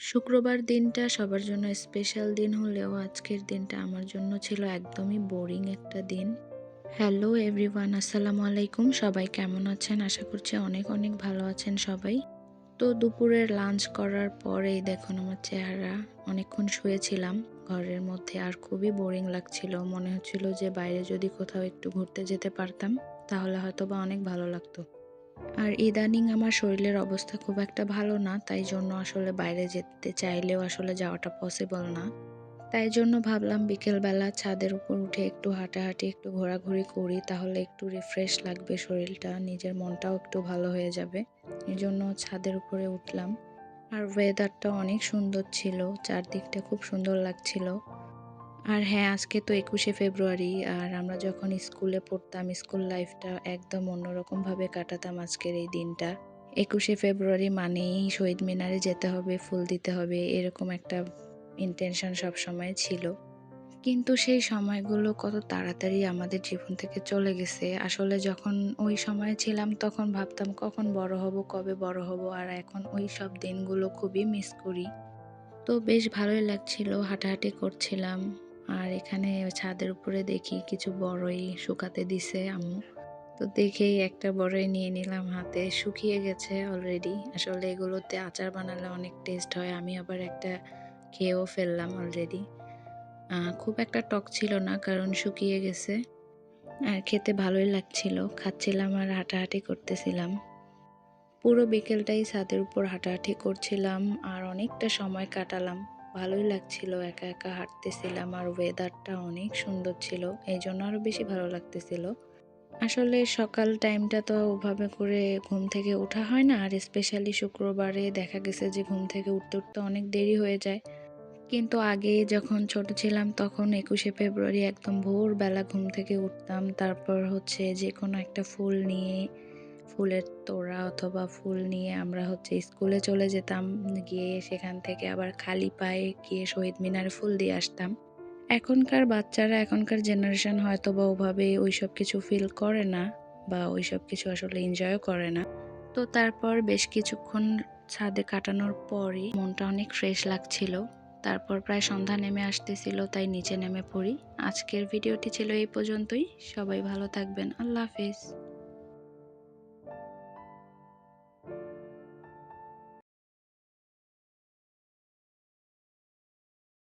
শুক্রবার দিনটা সবার জন্য স্পেশাল দিন হলেও আজকের দিনটা আমার জন্য ছিল একদমই বোরিং একটা দিন। হ্যালো এভরিওয়ান, আসসালামু আলাইকুম। সবাই কেমন আছেন? আশা করছি অনেক অনেক ভালো আছেন সবাই। তো দুপুরের লাঞ্চ করার পরেই দেখুন আমার চেহারা। অনেকক্ষণ শুয়েছিলাম ঘরের মধ্যে আর খুবই বোরিং লাগছিল। মনে হচ্ছিল যে বাইরে যদি কোথাও একটু ঘুরতে যেতে পারতাম তাহলে হয়তোবা অনেক ভালো লাগতো। আর ইদানিং আমার শরীরের অবস্থা খুব একটা ভালো না, তাই জন্য আসলে বাইরে যেতে চাইলেও আসলে যাওয়াটা পসিবল না। তাই জন্য ভাবলাম বিকেলবেলা ছাদের উপর উঠে একটু হাঁটাহাঁটি, একটু ঘোরাঘুরি করি, তাহলে একটু রিফ্রেশ লাগবে শরীরটা, নিজের মনটাও একটু ভালো হয়ে যাবে। এজন্য ছাদের উপরে উঠলাম। আর ওয়েদারটা অনেক সুন্দর ছিল, চারদিকটা খুব সুন্দর লাগছিল। আর হ্যাঁ, আজকে তো ২১শে ফেব্রুয়ারি, আর আমরা যখন স্কুলে পড়তাম স্কুল লাইফটা একদম অন্যরকমভাবে কাটাতাম আজকের এই দিনটা। ২১শে ফেব্রুয়ারি মানেই শহীদ মিনারে যেতে হবে, ফুল দিতে হবে, এরকম একটা ইন্টেনশন সবসময় ছিল। কিন্তু সেই সময়গুলো কত তাড়াতাড়ি আমাদের জীবন থেকে চলে গেছে। আসলে যখন ওই সময়ে ছিলাম তখন ভাবতাম কখন বড় হব, কবে বড় হব, আর এখন ওই সব দিনগুলো খুবই মিস করি। তো বেশ ভালোই লাগছিল, হাঁটাহাঁটি করছিলাম। আর এখানে ছাদের উপরে দেখি কিছু বড়ই শুকাতে দিছে আম্মু। তো দেখেই একটা বড়ই নিয়ে নিলাম হাতে, শুকিয়ে গেছে অলরেডি। আসলে এগুলোতে আচার বানালে অনেক টেস্ট হয়। আমি আবার একটা খেয়েও ফেললাম অলরেডি। খুব একটা টক ছিল না কারণ শুকিয়ে গেছে। আর খেতে ভালোই লাগছিল, খাচ্ছিলাম আর হাঁটাহাঁটি করতেছিলাম। পুরো বিকেলটাই ছাদের উপর হাঁটাহাঁটি করছিলাম আর অনেকটা সময় কাটালাম। ভালোই লাগছিল, একা একা হাঁটতেছিলাম আর ওয়েদারটা অনেক সুন্দর ছিল, এই জন্য আরও বেশি ভালো লাগতেছিল। আসলে সকাল টাইমটা তো ওভাবে করে ঘুম থেকে ওঠা হয় না, আর স্পেশালি শুক্রবারে দেখা গেছে যে ঘুম থেকে উঠতে উঠতে অনেক দেরি হয়ে যায়। কিন্তু আগে যখন ছোট ছিলাম তখন ২১শে ফেব্রুয়ারি একদম ভোরবেলা ঘুম থেকে উঠতাম, তারপর হচ্ছে যে কোনো একটা ফুল নিয়ে, ফুলের তোড়া অথবা ফুল নিয়ে আমরা হচ্ছে স্কুলে চলে যেতাম। গিয়ে সেখান থেকে আবার খালি পায়ে গিয়ে শহীদ মিনারে ফুল দিয়ে আসতাম। এখনকার বাচ্চারা, এখনকার জেনারেশন হয়তোবা ওভাবে ওইসব কিছু ফিল করে না বা ওইসব কিছু আসলে এনজয়ও করে না। তো তারপর বেশ কিছুক্ষণ ছাদে কাটানোর পরই মনটা অনেক ফ্রেশ লাগছিল। তারপর প্রায় সন্ধ্যা নেমে আসতেছিল, তাই নিচে নেমে পড়ি। আজকের ভিডিওটি ছিল এই পর্যন্তই। সবাই ভালো থাকবেন। আল্লাহ হাফেজ।